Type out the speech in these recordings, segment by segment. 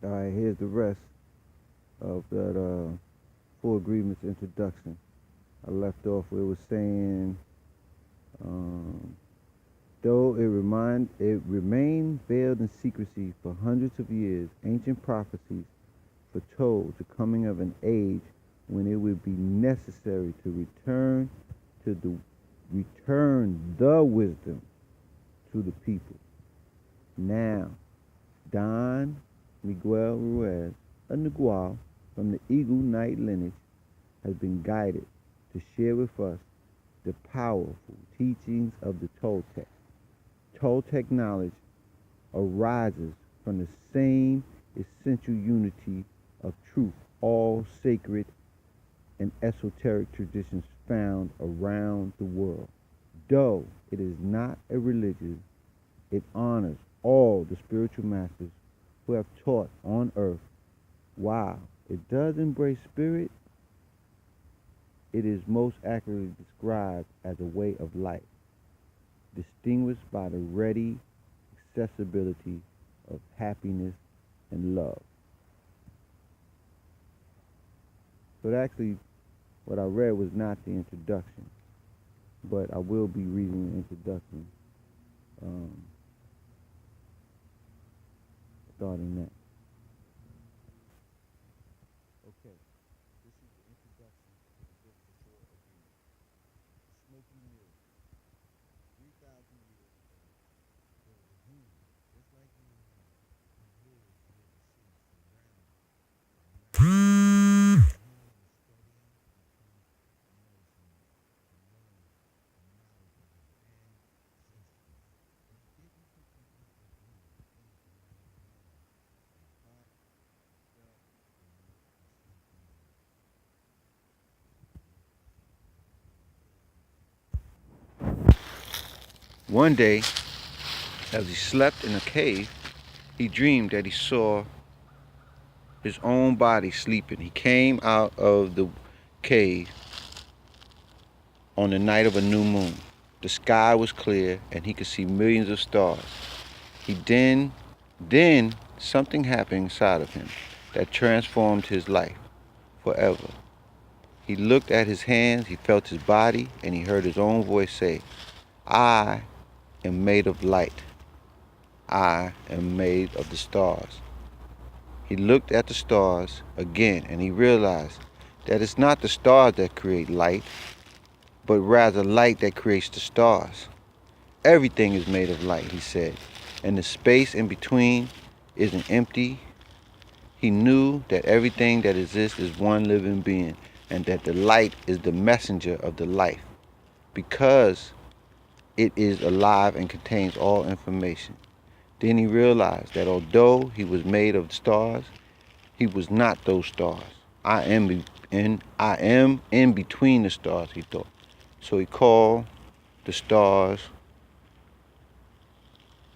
All right, here's the rest of that Four Agreements introduction. I left off where it was saying, um, though it remained veiled in secrecy for hundreds of years, ancient prophecies foretold the coming of an age when it would be necessary to return the wisdom to the people. Now, Don Miguel Ruiz, a Nagual from the Eagle Knight lineage, has been guided to share with us the powerful teachings of the Toltec. Toltec knowledge arises from the same essential unity of truth all sacred and esoteric traditions found around the world. Though it is not a religion, it honors all the spiritual masters who have taught on earth. While it does embrace spirit, it is most accurately described as a way of life, distinguished by the ready accessibility of happiness and love. So actually, what I read was not the introduction, but I will be reading the introduction um, starting next. Okay, this is the introduction to the book The Four Agreements. The smoky mirror. 3,000 years ago, there was a human just like you and me who lived near the sea surrounded by mountains. The human was studying the truth and medicine to learn the knowledge of his ancestors. But he didn't completely agree with anything anyone learned. His heart felt they must be something more. One day, as he slept in a cave, he dreamed that he saw his own body sleeping. He came out of the cave on the night of a new moon. The sky was clear and he could see millions of stars. Then something happened inside of him that transformed his life forever. He looked at his hands, he felt his body, and he heard his own voice say, I am made of light. I am made of the stars. He looked at the stars again and he realized that it's not the stars that create light, but rather light that creates the stars. Everything is made of light, he said, and the space in between isn't empty. He knew that everything that exists is one living being and that the light is the messenger of the life because it is alive and contains all information. Then he realized that although he was made of stars, he was not those stars. I am in between the stars, he thought. So he called the stars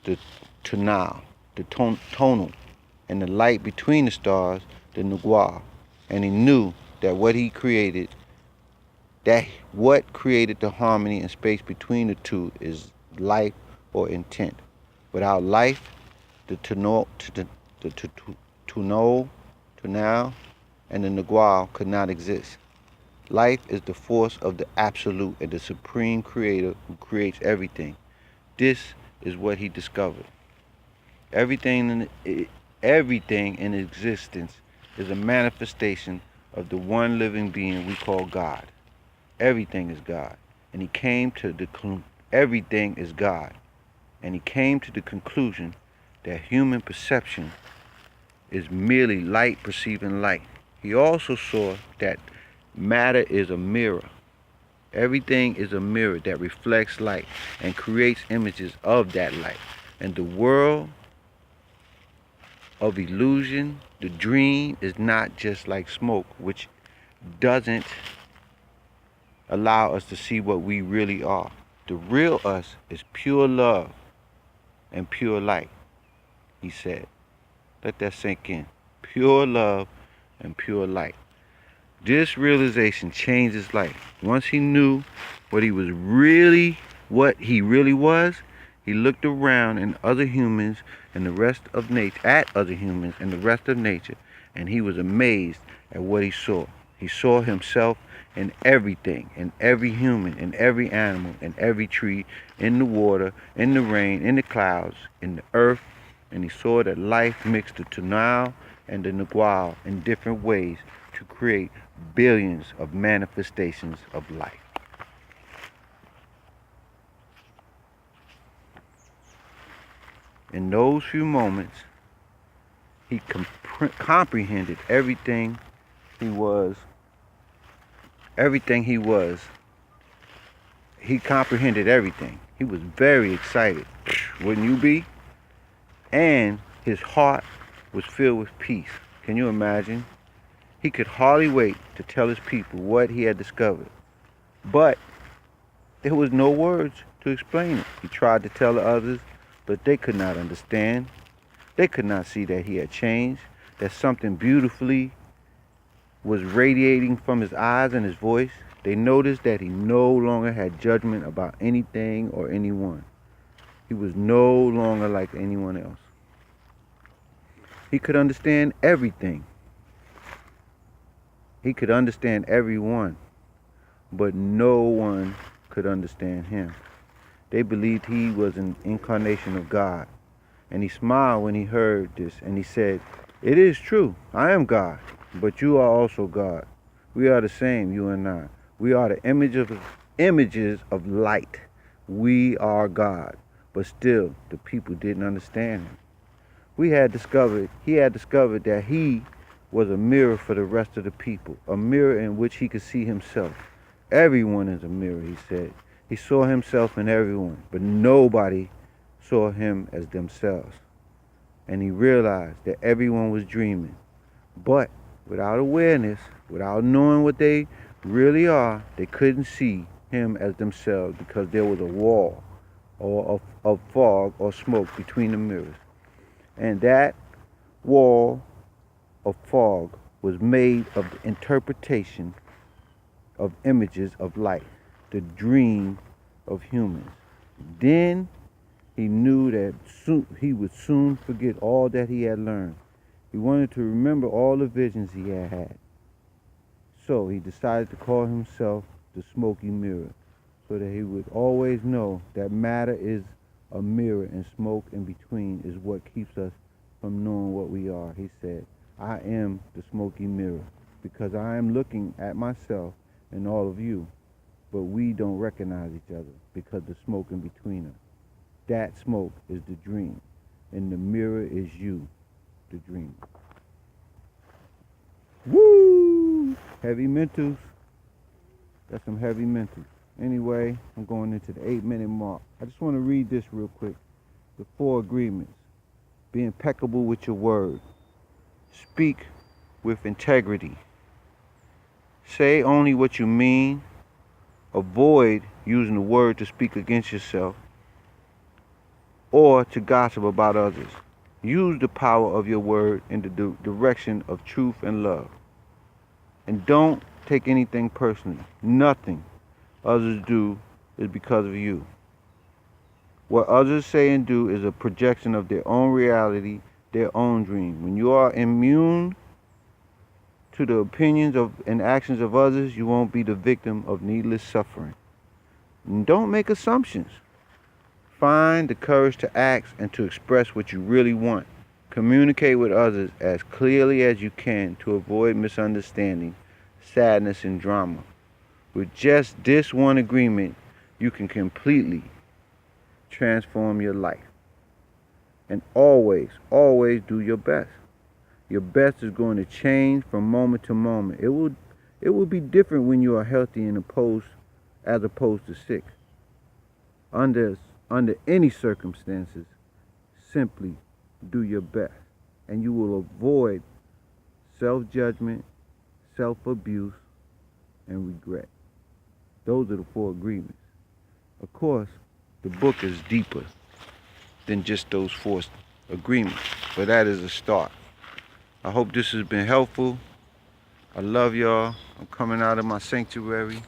the tonal, the tonal, and the light between the stars, the Nugual. And he knew that what created the harmony and space between the two is life or intent. Without life, the tonal, and the Nagual could not exist. Life is the force of the Absolute and the Supreme Creator who creates everything. This is what he discovered. Everything in existence is a manifestation of the one living being we call God. Everything is God. And he came to the everything is God. And he came to the conclusion that human perception is merely light perceiving light. He also saw that matter is a mirror. Everything is a mirror that reflects light and creates images of that light. And the world of illusion, the dream, is not just like smoke, which doesn't allow us to see what we really are. The real us is pure love and pure light, he said. Let that sink in. Pure love and pure light. This realization changed his life. Once he knew what he really was, he looked around and other humans and the rest of nature, at other humans and the rest of nature, and he was amazed at what he saw. He saw himself in everything, in every human, in every animal, in every tree, in the water, in the rain, in the clouds, in the earth, and he saw that life mixed the Tunal and the Nagual in different ways to create billions of manifestations of life. In those few moments, he comprehended everything he was. Everything he was. He comprehended everything. He was very excited. Wouldn't you be? And his heart was filled with peace. Can you imagine? He could hardly wait to tell his people what he had discovered. But there was no words to explain it. He tried to tell the others, but they could not understand. They could not see that he had changed, that something beautifully was radiating from his eyes and his voice. They noticed that he no longer had judgment about anything or anyone. He was no longer like anyone else. He could understand everything. He could understand everyone, but no one could understand him. They believed he was an incarnation of God. And he smiled when he heard this, and he said, "It is true, I am God, but you are also God. We are the same, you and I. We are the images of light. We are God." But still, the people didn't understand him. He had discovered that he was a mirror for the rest of the people, a mirror in which he could see himself. Everyone is a mirror, he said. He saw himself in everyone, but nobody saw him as themselves. And he realized that everyone was dreaming. But without awareness, without knowing what they really are, they couldn't see him as themselves because there was a wall or of fog or smoke between the mirrors. And that wall of fog was made of the interpretation of images of light, the dream of humans. Then he knew that he would soon forget all that he had learned. He wanted to remember all the visions he had had. So he decided to call himself the Smoky Mirror, so that he would always know that matter is a mirror and smoke in between is what keeps us from knowing what we are. He said, "I am the Smoky Mirror because I am looking at myself and all of you, but we don't recognize each other because the smoke in between us. That smoke is the dream, and the mirror is you, the dream." Woo! Heavy mentals. That's some heavy mentals. Anyway, I'm going into the 8-minute mark. I just want to read this real quick. The 4 agreements. Be impeccable with your word. Speak with integrity. Say only what you mean. Avoid using the word to speak against yourself or to gossip about others. Use the power of your word in the direction of truth and love. And don't take anything personally. Nothing others do is because of you. What others say and do is a projection of their own reality, their own dream. When you are immune to the opinions and actions of others, you won't be the victim of needless suffering. And don't make assumptions. Find the courage to act and to express what you really want. Communicate with others as clearly as you can to avoid misunderstanding, sadness, and drama. With just this one agreement, you can completely transform your life. And always, always do your best. Your best is going to change from moment to moment. It will be different when you are healthy as opposed to sick. Under any circumstances, simply do your best, and you will avoid self-judgment, self-abuse, and regret. Those are the 4 agreements. Of course, the book is deeper than just those 4 agreements, but that is a start. I hope this has been helpful. I love y'all. I'm coming out of my sanctuary.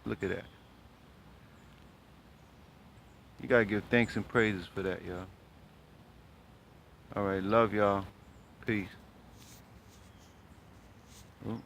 Look at that. You gotta give thanks and praises for that, y'all. All right, love y'all. Peace. Ooh.